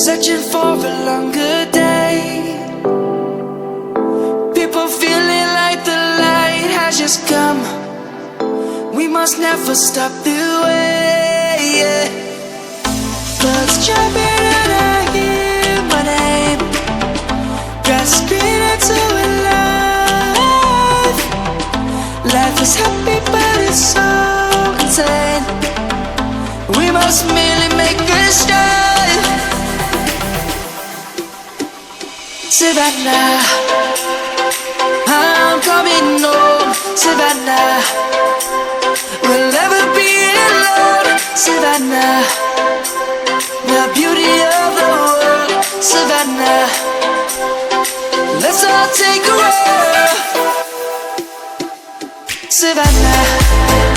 searching for a longer day. People feeling like the light has just come. We must never stop the way, yeah. Birds jumping and I hear my name. Grass green into a life. Life is happy but it's so insane. We must merely make a start. Savannah, I'm coming home. Savannah, we'll never be alone. Savannah, the beauty of the world. Savannah, let's all take a walk. Savannah.